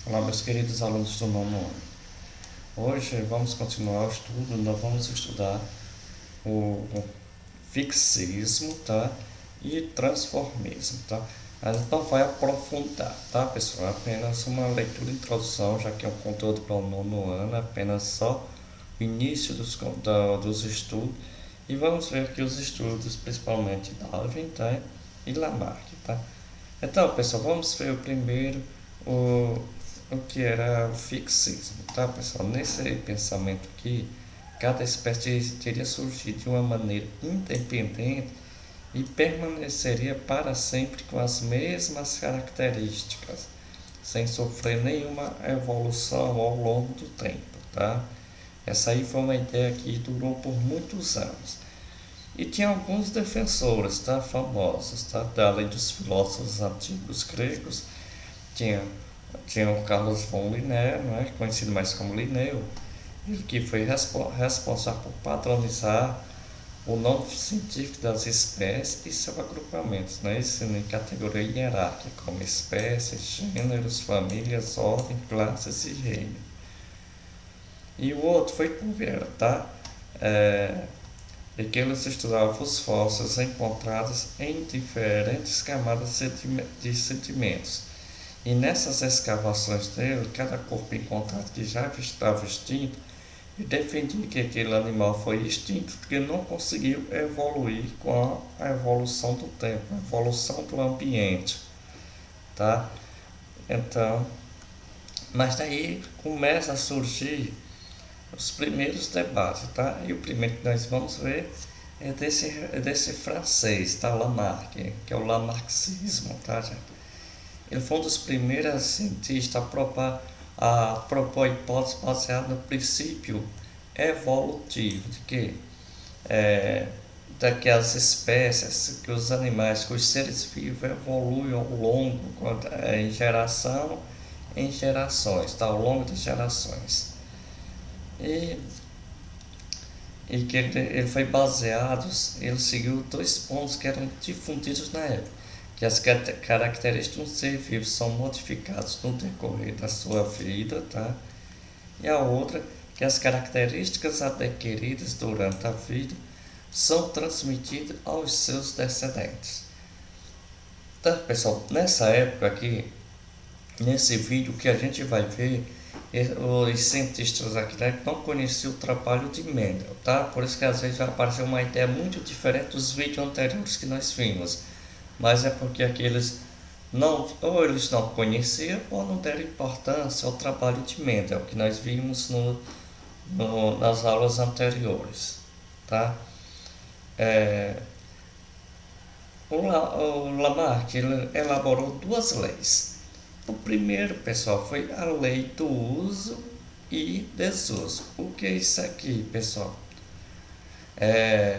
Olá, meus queridos alunos do nono ano. Hoje vamos continuar o estudo, nós vamos estudar o fixismo, tá? E transformismo, tá? A gente não vai aprofundar, tá, pessoal? É apenas uma leitura de introdução, já que é um conteúdo para o nono ano, apenas só o início dos estudos. E vamos ver aqui os estudos, principalmente Darwin, tá? E Lamarck, tá? Então, pessoal, vamos ver o primeiro, o, o que era o fixismo, tá, pessoal? Nesse pensamento aqui, cada espécie teria surgido de uma maneira independente e permaneceria para sempre com as mesmas características, sem sofrer nenhuma evolução ao longo do tempo, tá? Essa aí foi uma ideia que durou por muitos anos. E tinha alguns defensores, tá, famosos, tá, além dos filósofos antigos gregos, tinha, tinha o Carlos von Linné, né, conhecido mais como Linneu, ele que foi responsável por padronizar o nome científico das espécies e seus agrupamentos, né, em categoria hierárquica, como espécies, gêneros, famílias, ordem, classes e reino. E o outro foi Cuvier, tá? E que eles estudavam os fósseis encontrados em diferentes camadas de sedimentos. E nessas escavações dele, cada corpo encontrado que já estava extinto, e defendia que aquele animal foi extinto porque não conseguiu evoluir com a evolução do tempo, a evolução do ambiente, tá? Então, mas daí começa a surgir os primeiros debates, tá? E o primeiro que nós vamos ver é desse francês, tá? Lamarck, que é o lamarxismo, tá, gente? Ele foi um dos primeiros cientistas a propor hipóteses baseadas no princípio evolutivo, de que daquelas espécies, que os animais, que os seres vivos evoluem ao longo, em geração em gerações, tá? Ao longo de gerações. E, e que ele foi baseado, ele seguiu dois pontos que eram difundidos na época, que as características de um ser vivo são modificadas no decorrer da sua vida, tá? E a outra, que as características adquiridas durante a vida são transmitidas aos seus descendentes. Tá, pessoal, nessa época aqui, nesse vídeo, que a gente vai ver, os cientistas aqui, né, não conheciam o trabalho de Mendel, tá? Por isso que às vezes vai aparecer uma ideia muito diferente dos vídeos anteriores que nós vimos. Mas é porque aqueles não, ou eles não conheciam ou não deram importância ao trabalho de Mendel, que nós vimos nas aulas anteriores, tá? O Lamarck ele elaborou duas leis. O primeiro, pessoal, foi a lei do uso e desuso. O que é isso aqui, pessoal?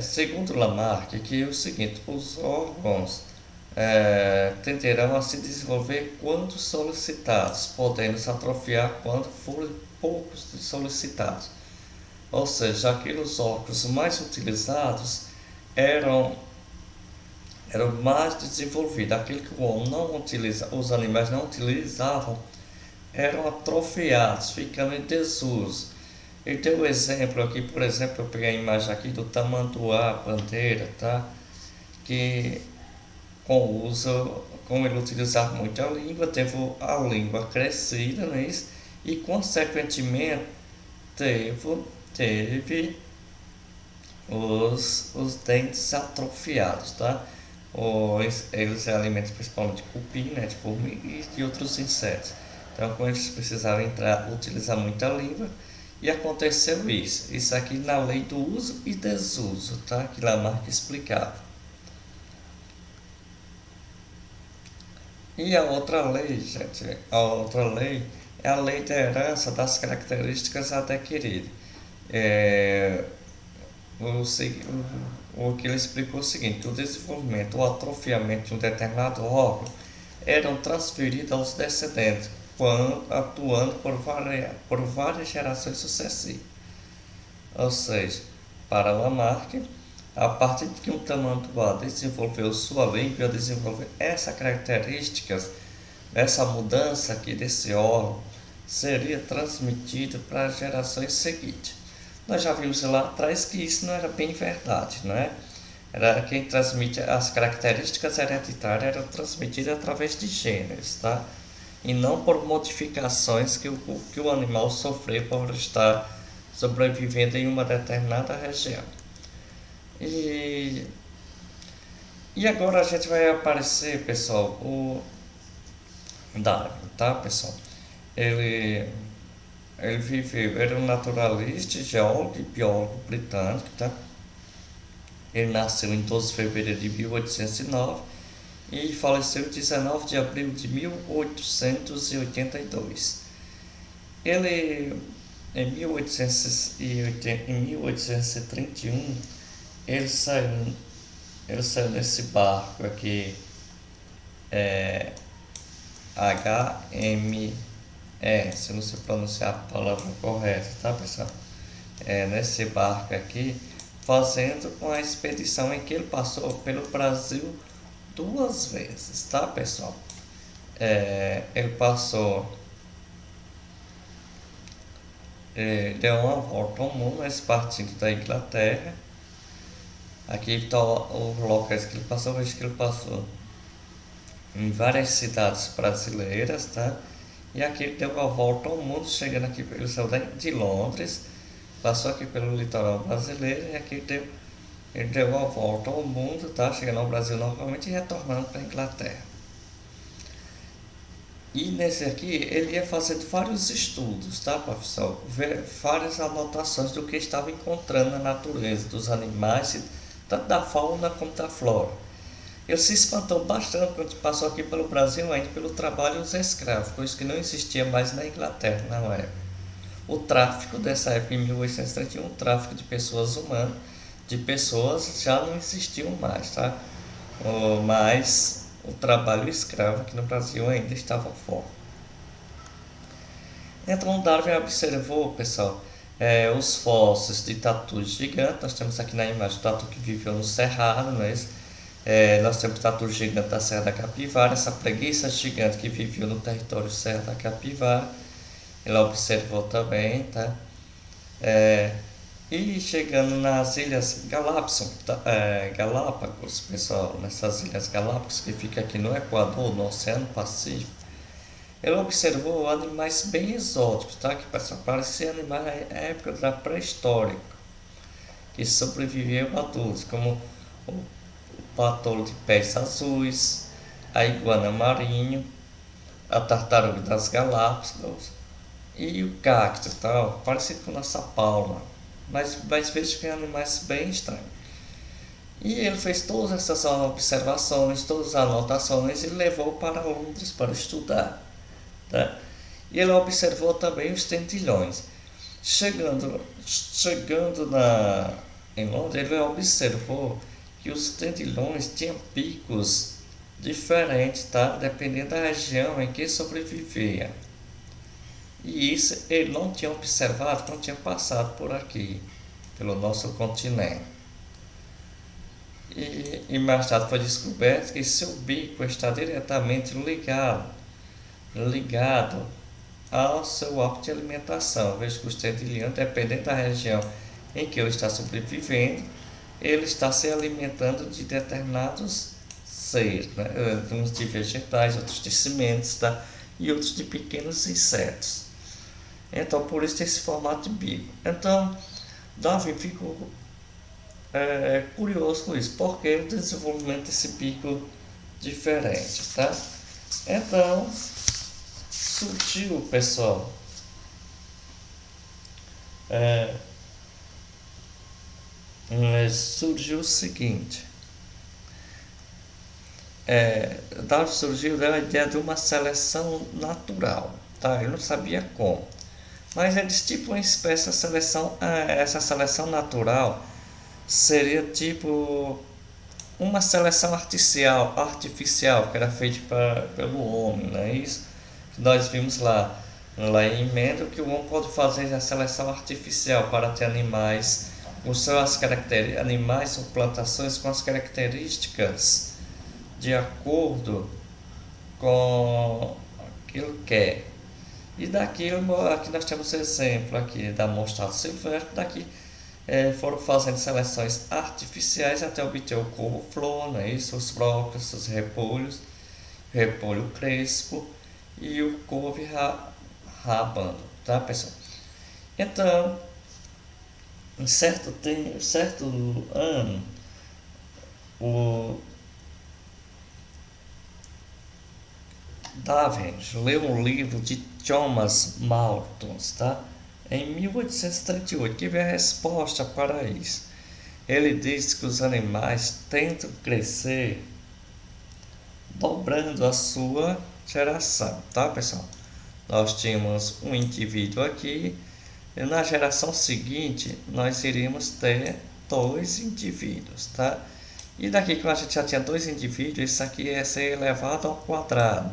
Segundo Lamarck, que é o seguinte: os órgãos tenderão a se desenvolver quando solicitados, podendo se atrofiar quando forem poucos solicitados. Ou seja, aqueles órgãos mais utilizados eram mais desenvolvidos. Aquilo que o homem não utiliza, os animais não utilizavam, eram atrofiados, ficando em desuso. Eu tenho um exemplo aqui, por exemplo, eu peguei a imagem aqui do tamanduá, bandeira, tá? Que com o uso, como ele utilizava muito a língua, teve a língua crescida, não é isso? E consequentemente teve os dentes atrofiados, tá? Eles se alimentam principalmente de cupim, né, de formiga e de outros insetos. Então, como eles precisavam utilizar muita língua, e aconteceu isso. Isso aqui na lei do uso e desuso, tá? Que Lamarck explicava. E a outra lei, gente, a outra lei é a lei da herança das características adquiridas. É, o que ele explicou é o seguinte: o desenvolvimento ou atrofiamento de um determinado órgão eram transferidos aos descendentes, atuando por várias gerações sucessivas. Ou seja, para Lamarck, a partir de que um tamanduá desenvolveu sua língua, desenvolveu essas características essa mudança aqui desse órgão seria transmitido para as gerações seguintes. Nós já vimos lá atrás que isso não era bem verdade, não é? Era quem transmite as características hereditárias eram transmitidas através de genes, tá? E não por modificações que o animal sofreu por estar sobrevivendo em uma determinada região. E, e agora a gente vai aparecer, pessoal, o Darwin, tá, pessoal? Ele, ele viveu, era um naturalista, geólogo e biólogo britânico, tá? Ele nasceu em 12 de fevereiro de 1809 e faleceu em 19 de abril de 1882. Ele, em 1831, ele saiu nesse barco aqui, HMS, se não se pronunciar a palavra correta, tá, pessoal? Nesse barco aqui, fazendo uma expedição em que ele passou pelo Brasil 2 vezes, tá, pessoal? Ele passou, deu uma volta ao mundo, mas partindo da Inglaterra. Aqui está os locais que ele passou. Vejo que ele passou em várias cidades brasileiras, tá? E aqui ele deu a volta ao mundo, chegando aqui, ele saiu de Londres, passou aqui pelo litoral brasileiro e aqui ele deu a volta ao mundo, tá? Chegando ao Brasil novamente e retornando para a Inglaterra. E nesse aqui ele ia fazendo vários estudos, tá, professor? Várias anotações do que estava encontrando na natureza, dos animais, tanto da fauna como da flora. Ele se espantou bastante quando passou aqui pelo Brasil, ainda pelo trabalho dos escravos, coisa que não existia mais na Inglaterra na época. O tráfico dessa época, em 1831, o tráfico de pessoas humanas, de pessoas já não existiam mais, tá? Mas o trabalho escravo aqui no Brasil ainda estava forte. Então Darwin observou, pessoal, os fósseis de tatus gigantes. Nós temos aqui na imagem o tatu que viveu no Cerrado, não é isso? Nós temos o tatu gigante da Serra da Capivara, essa preguiça gigante que viveu no território Serra da Capivara. Ele observou também, tá? E chegando nas Ilhas Galápagos, pessoal, nessas Ilhas Galápagos que fica aqui no Equador, no Oceano Pacífico, ele observou animais bem exóticos, tá? Que pareciam animais na época da pré-histórica, que sobreviveram a adultos, como o patolo de pés azuis, a iguana marinho, a tartaruga das Galápagos e o cacto, tal, parecido com nossa palma, mas vejo que é animais bem estranhos. E ele fez todas essas observações, todas as anotações e levou para Londres para estudar, tá? E ele observou também os tentilhões. Chegando em Londres, ele observou que os tentilhões tinham picos diferentes, tá? Dependendo da região em que sobrevivia. E isso ele não tinha observado quando tinha passado por aqui, pelo nosso continente. E mais tarde foi descoberto que seu bico está diretamente ligado ao seu hábito de alimentação. Veja que os tentilhões, dependendo da região em que ele está sobrevivendo, ele está se alimentando de determinados seres, né? Uns de vegetais, outros de sementes, tá? E outros de pequenos insetos. Então, por isso tem esse formato de bico. Então, Darwin ficou curioso com isso, porque o desenvolvimento desse bico diferente, tá? Então, surgiu, pessoal, surgiu o seguinte, Darwin surgiu da ideia de uma seleção natural, tá? Ele não sabia como, mas eles tipo uma espécie de seleção, essa seleção natural seria tipo uma seleção artificial que era feita pelo homem, não é isso? Nós vimos lá em Mendel que o homem pode fazer a seleção artificial para ter animais com suas características, animais ou plantações com as características de acordo com quer. E daqui, aqui nós temos exemplo aqui da mostarda silvestre. Daqui foram fazendo seleções artificiais até obter o couve-flor, né? Isso, os brócolis, os repolhos, repolho crespo e o couve rabano, tá, pessoal? Então, em certo ano, o Davies leu um livro de Thomas Malthus, tá? Em 1838, que veio a resposta para isso. Ele diz que os animais tentam crescer dobrando a sua geração, tá, pessoal? Nós tínhamos um indivíduo aqui, e na geração seguinte nós iríamos ter dois indivíduos, tá? E daqui que a gente já tinha dois indivíduos, isso aqui ia ser elevado ao quadrado,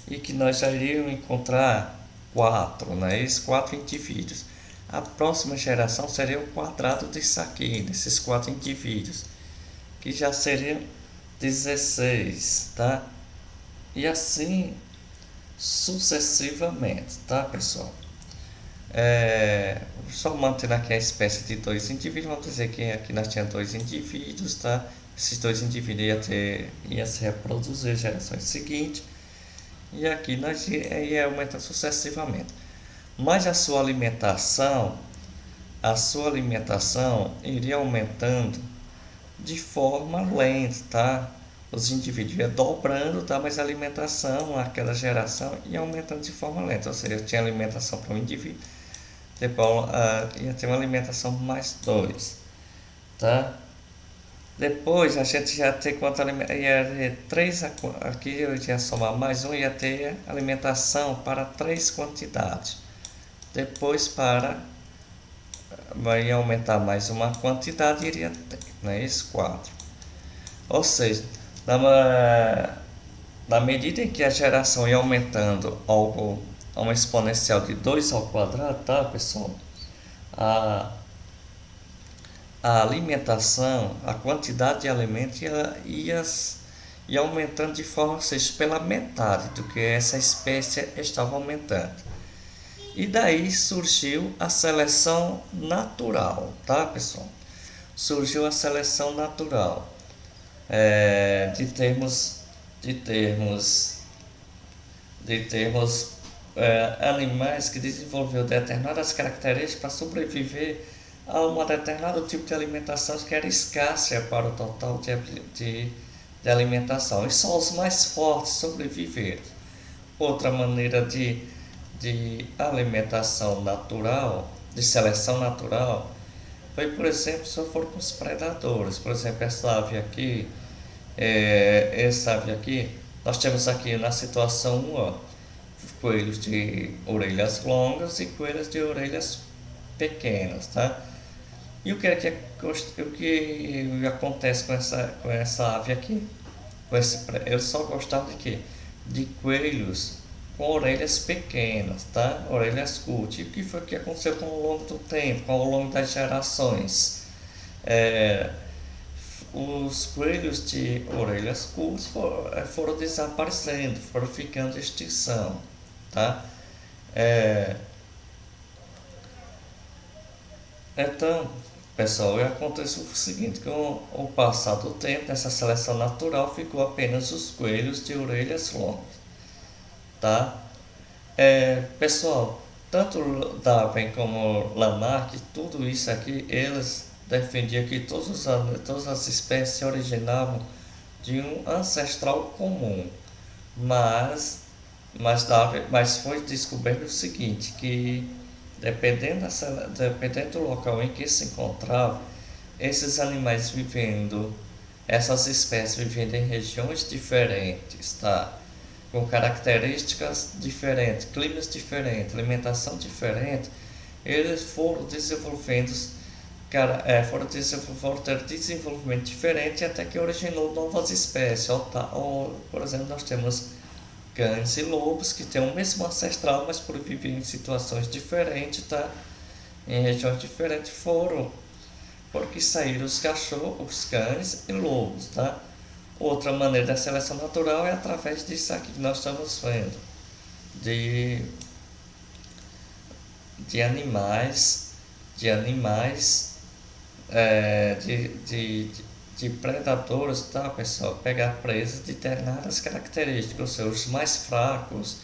e que nós já iríamos encontrar quatro, né? Esses quatro indivíduos. A próxima geração seria o quadrado disso aqui, desses quatro indivíduos, que já seriam 16, tá? E assim sucessivamente, tá, pessoal? Só mantendo aqui a espécie de dois indivíduos, vamos dizer que aqui nós tínhamos dois indivíduos, tá? Esses dois indivíduos iam se reproduzir as gerações seguintes, e aqui nós ia aumentando sucessivamente. Mas a sua alimentação iria aumentando de forma lenta, tá? Os indivíduos iam dobrando, tá? Mas a alimentação, aquela geração, ia aumentando de forma lenta. Ou seja, tinha alimentação para um indivíduo, depois ia ter uma alimentação mais dois, tá? Depois a gente já ter quanto ia ter três, aqui eu ia somar mais um, ia ter alimentação para três quantidades. Depois ia aumentar mais uma quantidade, iria ter, né? Isso, 4. Ou seja, na medida em que a geração ia aumentando a uma exponencial de 2 ao quadrado, tá, pessoal? A alimentação, a quantidade de alimento ia aumentando de forma, ou seja, pela metade do que essa espécie estava aumentando. E daí surgiu a seleção natural, tá, pessoal? Surgiu a seleção natural de termos animais que desenvolveram determinadas características para sobreviver a um determinado tipo de alimentação que era escassa para o total de alimentação. E só os mais fortes sobreviveram. Outra maneira de alimentação natural, de seleção natural, foi, por exemplo, se for com os predadores. Por exemplo, essa ave aqui, nós temos aqui na situação 1, coelhos de orelhas longas e coelhos de orelhas pequenas, tá? E o que acontece com essa ave aqui? Eles só gostavam de quê? De coelhos com orelhas pequenas, tá? Orelhas curtas. E o que foi que aconteceu ao longo do tempo, ao longo das gerações? Os coelhos de orelhas curtas foram desaparecendo, foram ficando em extinção, tá? Então, pessoal, aconteceu o seguinte: com o passar do tempo, nessa seleção natural, ficou apenas os coelhos de orelhas longas, tá? Pessoal, tanto Darwin como Lamarck, tudo isso aqui, eles defendiam que todas as espécies se originavam de um ancestral comum, mas foi descoberto o seguinte, que dependendo do local em que se encontrava, essas espécies vivendo em regiões diferentes, tá? Com características diferentes, climas diferentes, alimentação diferente, eles foram desenvolvendo, foram ter desenvolvimento diferente até que originou novas espécies. Por exemplo, nós temos cães e lobos que têm o mesmo ancestral, mas por viver em situações diferentes, tá? Em regiões diferentes, porque saíram os cachorros, os cães e lobos, tá? Outra maneira da seleção natural é através disso aqui que nós estamos vendo, de, de animais, de animais, de predadores, tá, pessoal? Pegar presas de determinadas características, ou seja, os mais fracos,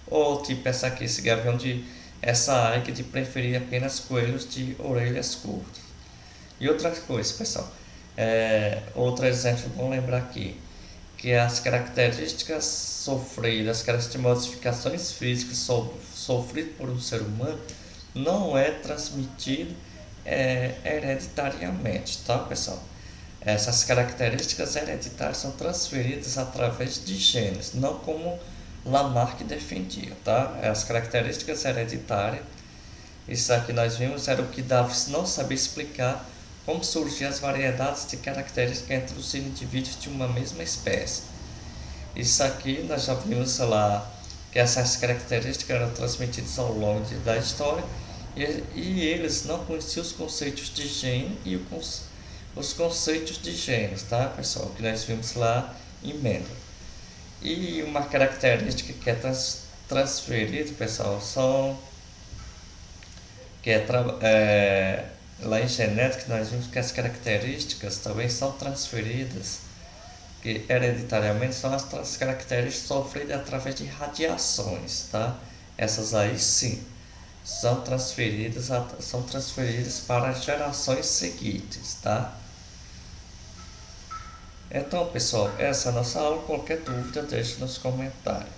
ou tipo essa aqui, esse gavião essa águia de preferir apenas coelhos de orelhas curtas. E outra coisa, pessoal, outro exemplo, vamos lembrar aqui, que as características sofridas, as modificações físicas sofridas por um ser humano, não é transmitido hereditariamente, tá, pessoal? Essas características hereditárias são transferidas através de genes, não como Lamarck defendia, tá? As características hereditárias, isso aqui nós vimos, era o que Davis não sabia explicar como surgiam as variedades de características entre os indivíduos de uma mesma espécie. Isso aqui nós já vimos lá que essas características eram transmitidas ao longo da história e eles não conheciam os conceitos de gene e os conceitos de genes, tá, pessoal? Que nós vimos lá em Mendel. E uma característica que é transferida, pessoal, lá em genética nós vimos que as características também são transferidas, que hereditariamente são as características sofridas através de radiações, tá? Essas aí sim são transferidas para gerações seguintes, tá? Então, pessoal, essa é a nossa aula. Qualquer dúvida, deixe nos comentários.